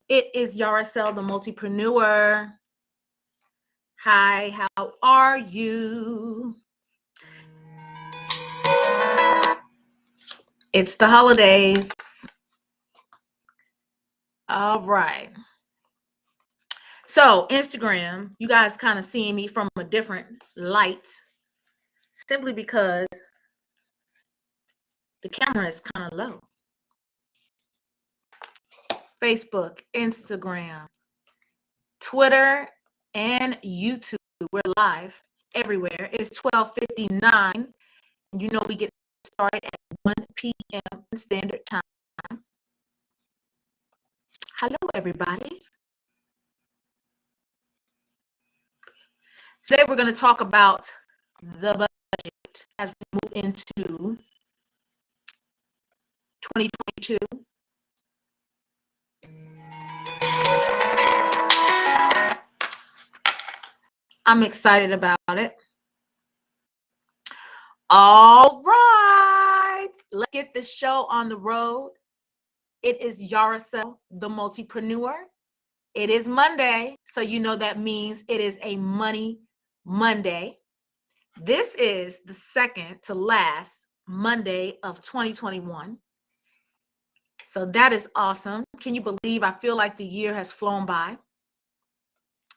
It is Yaracel, the multipreneur. Hi, how are you? It's the holidays. All right. So Instagram, you guys kind of seeing me from a different light, simply because the camera is kind of low. Facebook, Instagram, Twitter, and YouTube. We're live everywhere. It's 12:59. You know we get started at 1 p.m. Standard Time. Hello, everybody. Today we're going to talk about the budget as we move into 2022. I'm excited about it. All right, let's get this show on the road. It is Yaracel, the multipreneur. It is Monday, so you know that means it is a Money Monday. This is the second to last Monday of 2021. So that is awesome. Can you believe I feel like the year has flown by?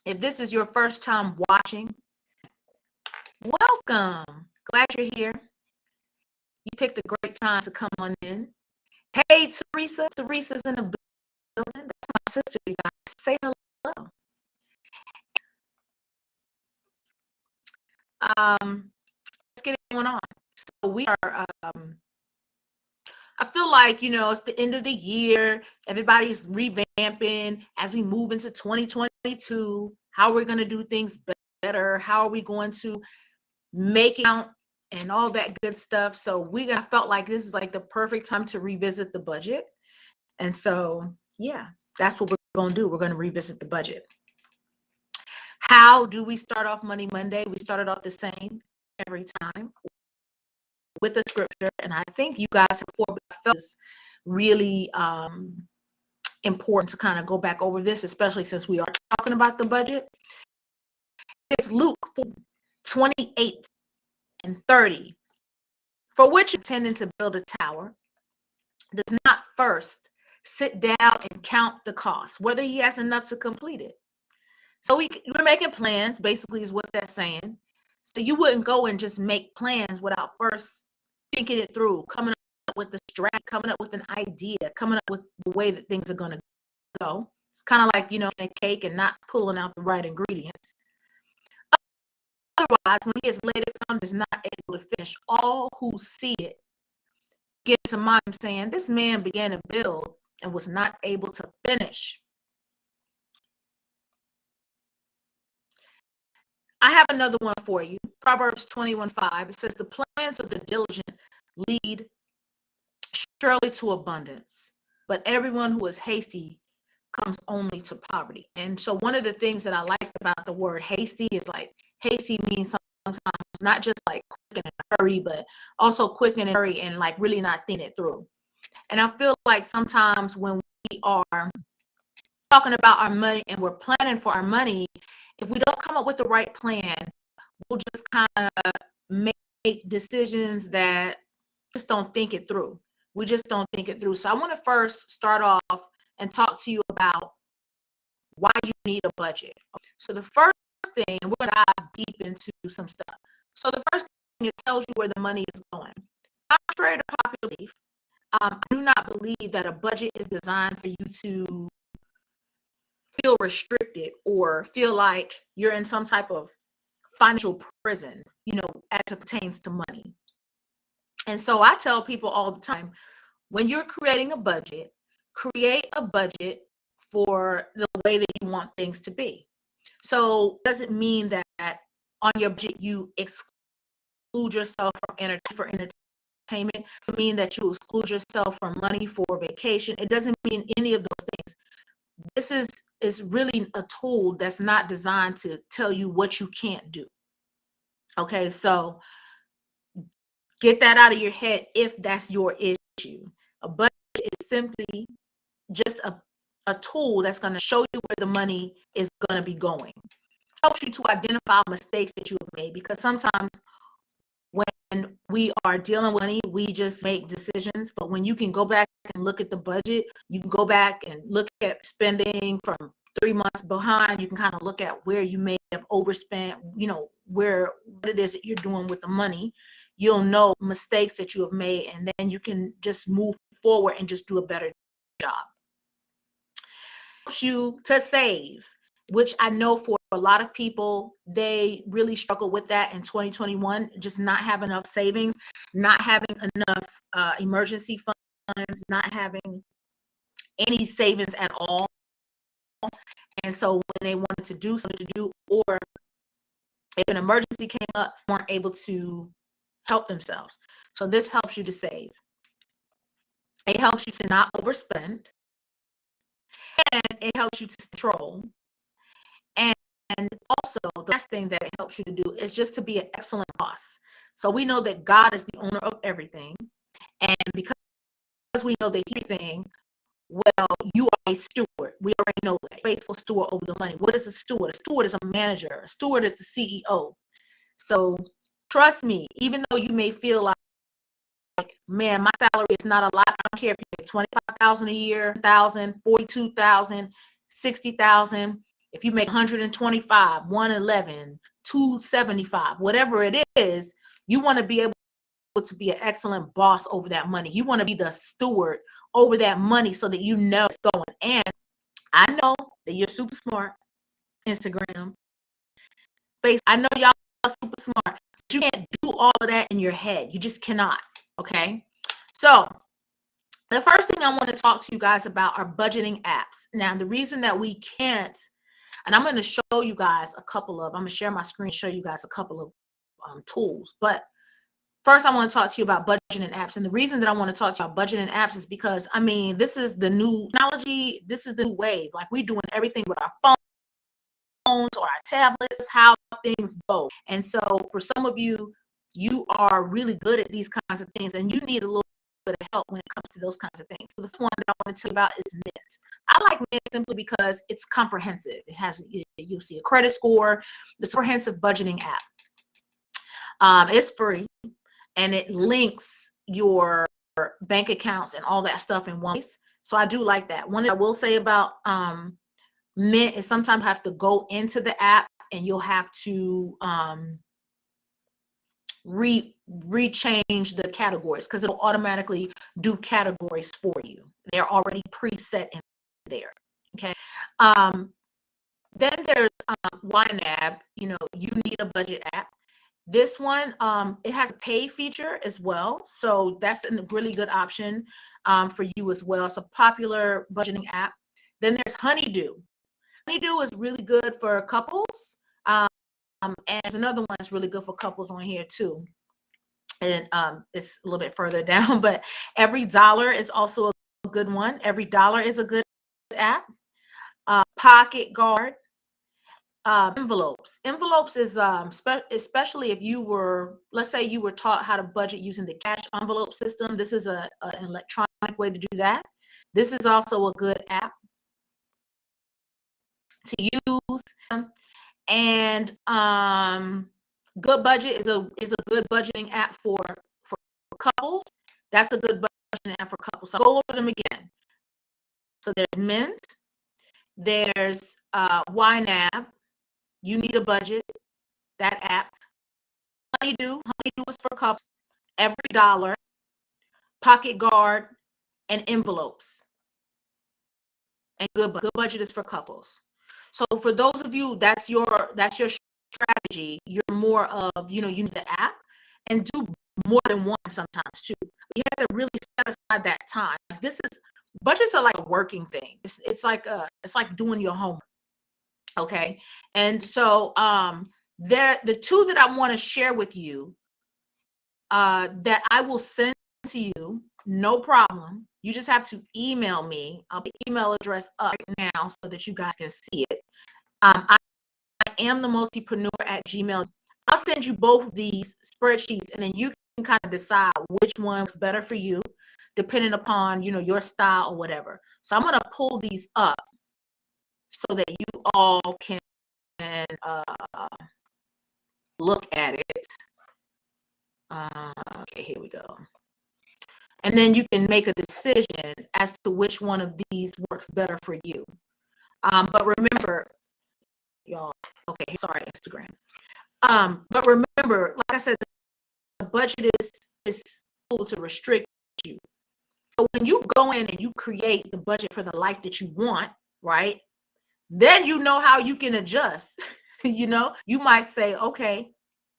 If this is your first time watching, welcome. Glad you're here. You picked a great time to come on in. Hey, Teresa. Teresa's in the building. That's my sister, you guys. Say hello. Let's get it going on. So we are, I feel like, it's the end of the year. Everybody's revamping as we move into 2022, how we're going to do things better, how are we going to make it count and all that good stuff. So I felt like this is like the perfect time to revisit the budget. And so, yeah, that's what we're going to do. We're going to revisit the budget. How do we start off Money Monday? We started off the same every time with a scripture. And I think you guys have felt this really important to kind of go back over this, especially since we are talking about the budget. It's Luke 28 and 30. For which intending to build a tower does not first sit down and count the cost, whether he has enough to complete it. So we're making plans, basically, is what that's saying. So you wouldn't go and just make plans without first thinking it through, coming up with the strategy, coming up with an idea, coming up with the way that things are going to go. It's kind of like, a cake and not pulling out the right ingredients. Otherwise, when he has laid it down, is not able to finish. All who see it get to mind saying, this man began to build and was not able to finish. I have another one for you. Proverbs 21:5. It says, the plans of the diligent lead surely to abundance, but everyone who is hasty comes only to poverty. And so one of the things that I like about the word hasty is like, hasty means sometimes not just like quick and in a hurry, but also quick and in a hurry and like really not thinking it through. And I feel like sometimes when we are talking about our money and we're planning for our money, if we don't come up with the right plan, we'll just kind of make decisions that just don't think it through. We just don't think it through. So I want to first start off and talk to you about why you need a budget. So the first thing, and we're going to dive deep into some stuff. So the first thing, it tells you where the money is going. Contrary to popular belief, I do not believe that a budget is designed for you to feel restricted or feel like you're in some type of financial prison, as it pertains to money. And so I tell people all the time, when you're creating a budget, create a budget for the way that you want things to be. So it doesn't mean that on your budget you exclude yourself from entertainment. It mean that you exclude yourself from money for vacation. It doesn't mean any of those things. This is really a tool that's not designed to tell you what you can't do. Okay, so get that out of your head if that's your issue. A budget is simply just a tool that's going to show you where the money is going to be going. Helps you to identify mistakes that you have made, because sometimes when we are dealing with money, we just make decisions. But when you can go back and look at the budget, you can go back and look at spending from 3 months behind. You can kind of look at where you may have overspent, what it is that you're doing with the money. You'll know mistakes that you have made, and then you can just move forward and just do a better job. Helps you to save, which I know for a lot of people, they really struggle with that in 2021, just not having enough savings, not having enough emergency funds, not having any savings at all. And so when they wanted to do something to do, or if an emergency came up, weren't able to help themselves. So this helps you to save. It helps you to not overspend, and it helps you to control. And also, the last thing that it helps you to do is just to be an excellent boss. So we know that God is the owner of everything. And because we know that everything, well, you are a steward. We already know that. Faithful steward over the money. What is a steward? A steward is a manager. A steward is the CEO. So trust me, even though you may feel like, man, my salary is not a lot. I don't care if you make $25,000 a year, $1,000, $42,000, $60,000. If you make 125, 111, 275, whatever it is, you want to be able to be an excellent boss over that money. You want to be the steward over that money so that you know it's going. And I know that you're super smart. Instagram, Facebook. I know y'all are super smart, but you can't do all of that in your head. You just cannot. Okay. So the first thing I want to talk to you guys about are budgeting apps. Now, the reason that we can't, and I'm going to show you guys I'm going to share my screen, show you guys a couple of tools. But first, I want to talk to you about budgeting apps. And the reason that I want to talk to you about budgeting apps is because, this is the new technology. This is the new wave. Like, we're doing everything with our phones or our tablets, how things go. And so for some of you, you are really good at these kinds of things, and you need a little bit of help when it comes to those kinds of things. So the first one that I want to tell you about is Mint. I like Mint simply because it's comprehensive. It has, you'll see a credit score. The comprehensive budgeting app. It's free, and it links your bank accounts and all that stuff in one place. So I do like that. One thing I will say about Mint is sometimes you have to go into the app, and you'll have to rechange the categories, because it'll automatically do categories for you. They're already preset in there. Okay. Then there's YNAB. You need a budget app. This one, it has a pay feature as well. So that's a really good option for you as well. It's a popular budgeting app. Then there's Honeydew. Honeydew is really good for couples. And there's another one that's really good for couples on here too. And it's a little bit further down, but Every Dollar is also a good one. Every Dollar is a good app. Pocket Guard. Envelopes is especially if you were, let's say you were taught how to budget using the cash envelope system. This is an electronic way to do that. This is also a good app to use. And Good Budget is a good budgeting app for couples. That's a good budgeting app for couples. So I'll go over them again. So there's Mint, there's YNAB. You Need a Budget, that app. Honeydew is for couples. Every Dollar, Pocket Guard, and Envelopes. And Good Budget is for couples. So for those of you, that's your strategy. You're more of, you need the app, and do more than one sometimes too. You have to really set aside that time. Budgets are like a working thing. It's like doing your homework. Okay. And so the two that I want to share with you that I will send to you, no problem. You just have to email me. I'll put the email address up right now so that you guys can see it. I am the multipreneur at Gmail. I'll send you both these spreadsheets, and then you can kind of decide which one is better for you, depending upon, your style or whatever. So I'm going to pull these up so that you all can look at it. Okay, here we go. And then you can make a decision as to which one of these works better for you. But remember, y'all, okay, sorry, Instagram. But remember, like I said, the budget is able to restrict you. So when you go in and you create the budget for the life that you want, right? Then you know how you can adjust. You might say, okay,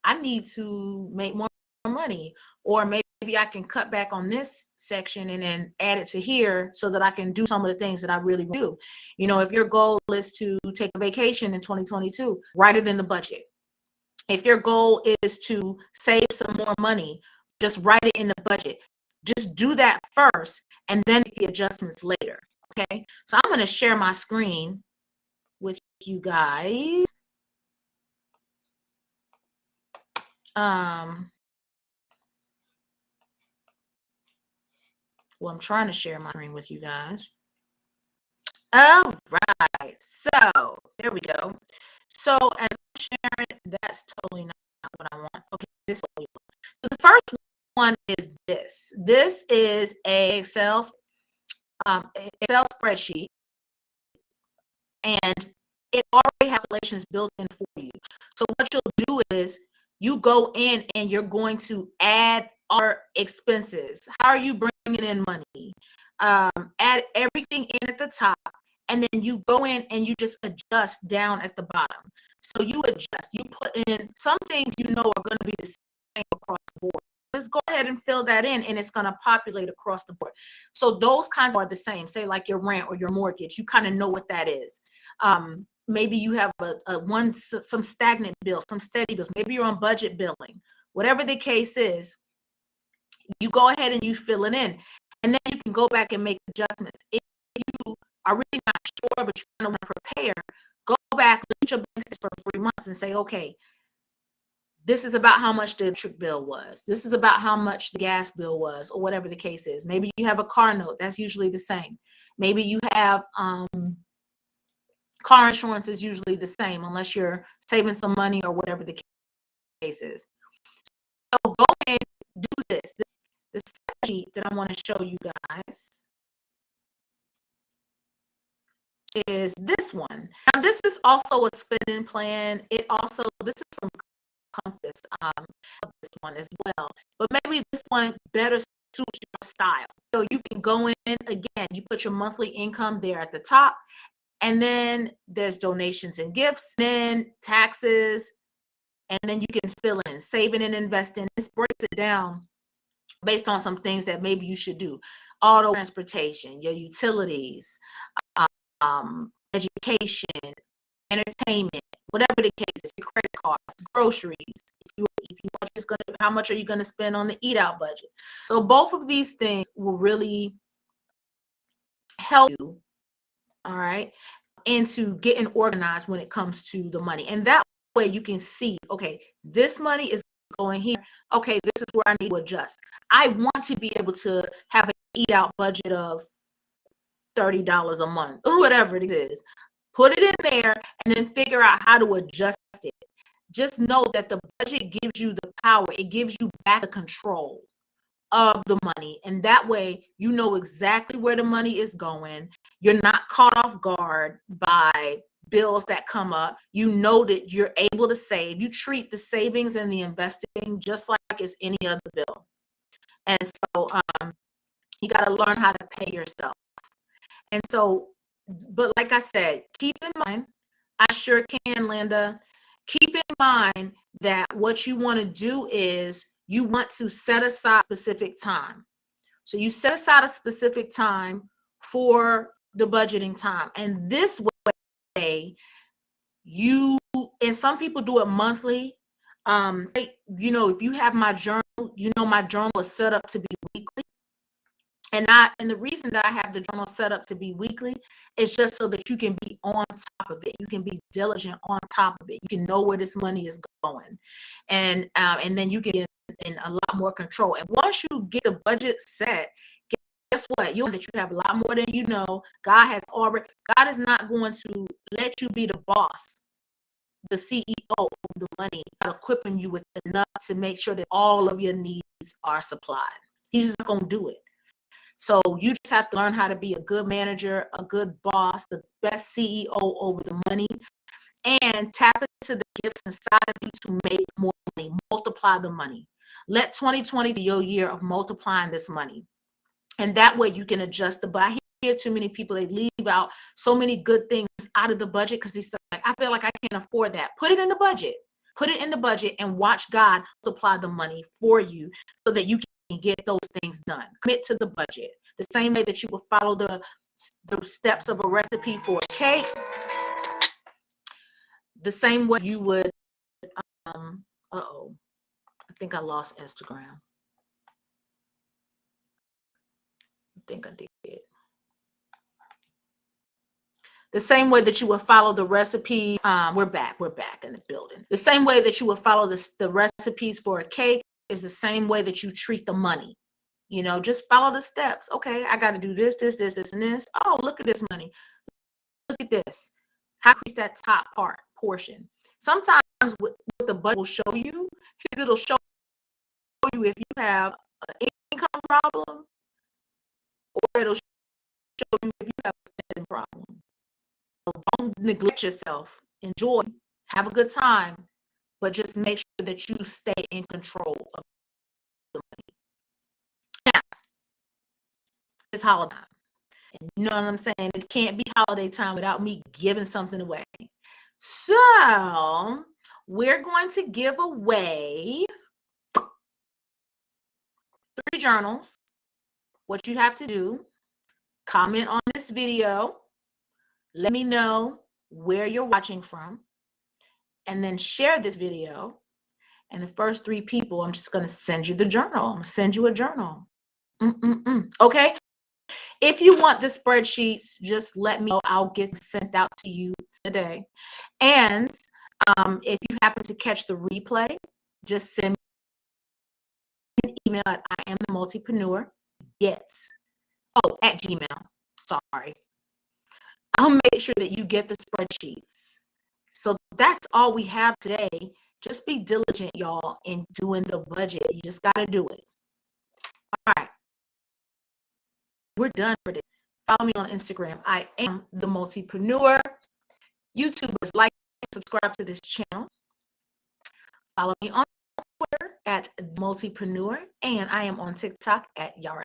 I need to make more money, or maybe I can cut back on this section and then add it to here so that I can do some of the things that I really do. If your goal is to take a vacation in 2022, write it in the budget. If your goal is to save some more money, just write it in the budget. Just do that first and then the adjustments later. Okay. So I'm going to share my screen with you guys. Well, I'm trying to share my screen with you guys. All right. So there we go. So as I'm sharing, that's totally not what I want. Okay. This is what we want. So the first one is this. This is a Excel spreadsheet, and it already has calculations built in for you. So what you'll do is you go in and you're going to add our expenses. How are you bringing in money? Add everything in at the top, and then you go in and you just adjust down at the bottom. So you adjust. You put in some things are going to be the same across the board. Let's go ahead and fill that in, and it's going to populate across the board. So those kinds are the same. Say like your rent or your mortgage, you kind of know what that is. Maybe you have some stagnant bills, some steady bills. Maybe you're on budget billing. Whatever the case is, you go ahead and you fill it in, and then you can go back and make adjustments. If you are really not sure, but you kind of want to prepare, go back, look at your bank for 3 months and say, okay, this is about how much the electric bill was. This is about how much the gas bill was, or whatever the case is. Maybe you have a car note. That's usually the same. Maybe you have car insurance is usually the same, unless you're saving some money or whatever the case is. So go ahead and do this. The spreadsheet that I want to show you guys is this one. Now, this is also a spending plan. This is from Compass, this one as well. But maybe this one better suits your style. So you can go in, again, you put your monthly income there at the top, and then there's donations and gifts, then taxes, and then you can fill in saving and investing. This breaks it down based on some things that maybe you should do. Auto transportation, your utilities, education, entertainment, whatever the case is, your credit cards, groceries. If you are just how much are you going to spend on the eat out budget? So both of these things will really help you, all right, into getting organized when it comes to the money. And that way you can see, okay, this money is going here. Okay, this is where I need to adjust. I want to be able to have an eat out budget of $30 a month, or whatever it is. Put it in there and then figure out how to adjust it. Just know that the budget gives you the power. It gives you back the control of the money. And that way you know exactly where the money is going. You're not caught off guard by bills that come up. You know that you're able to save. You treat the savings and the investing just like it's any other bill. And so you got to learn how to pay yourself. And so, but like I said, keep in mind, I sure can, Linda, keep in mind that what you want to do is you want to set aside a specific time. So you set aside a specific time for the budgeting time. And this way, and some people do it monthly. If you have my journal, my journal is set up to be weekly. And the reason that I have the journal set up to be weekly is just so that you can be on top of it. You can be diligent on top of it. You can know where this money is going, and then you can and a lot more control. And once you get the budget set, guess what? You'll know that you have a lot more than you know. God is not going to let you be the boss, the CEO of the money, not equipping you with enough to make sure that all of your needs are supplied. He's just not going to do it. So you just have to learn how to be a good manager, a good boss, the best CEO over the money, and tap into the gifts inside of you to make more money, multiply the money. Let 2020 be your year of multiplying this money. And that way you can adjust the budget. I hear too many people, they leave out so many good things out of the budget because they like, I feel like I can't afford that. Put it in the budget. Put it in the budget and watch God multiply the money for you so that you can get those things done. Commit to the budget. The same way that you will follow the steps of a recipe for a cake, the same way you would, I think I lost Instagram. I think I did. The same way that you would follow the recipe, we're back in the building. The same way that you would follow the recipes for a cake is the same way that you treat the money. You know, just follow the steps. Okay, I got to do this, and this. Oh, look at this money. Look at this. How increase that top portion. Sometimes what the budget will show you is it'll show you if you have an income problem, or it'll show you if you have a spending problem. So don't neglect yourself. Enjoy, have a good time, but just make sure that you stay in control of the money. Now, it's holiday time. And you know what I'm saying? It can't be holiday time without me giving something away. So we're going to give away 3 journals. What you have to do, comment on this video, let me know where you're watching from, and then share this video. And the first 3 people, I'm just going to send you the journal. I'm going to send you a journal. Okay? If you want the spreadsheets, just let me know. I'll get sent out to you today. And if you happen to catch the replay, just send me an email at IamTheMultipreneur. At Gmail. Sorry. I'll make sure that you get the spreadsheets. So that's all we have today. Just be diligent, y'all, in doing the budget. You just got to do it. All right. We're done for today. Follow me on Instagram. I am the Multipreneur. YouTubers, like and subscribe to this channel. Follow me on Twitter at Multipreneur, and I am on TikTok at Yara.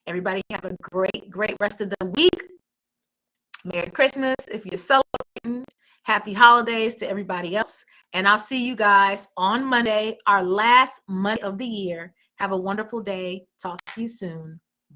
Everybody have a great rest of the week. Merry Christmas if you're celebrating. Happy holidays to everybody else. And I'll see you guys on Monday, our last Monday of the year. Have a wonderful day. Talk to you soon.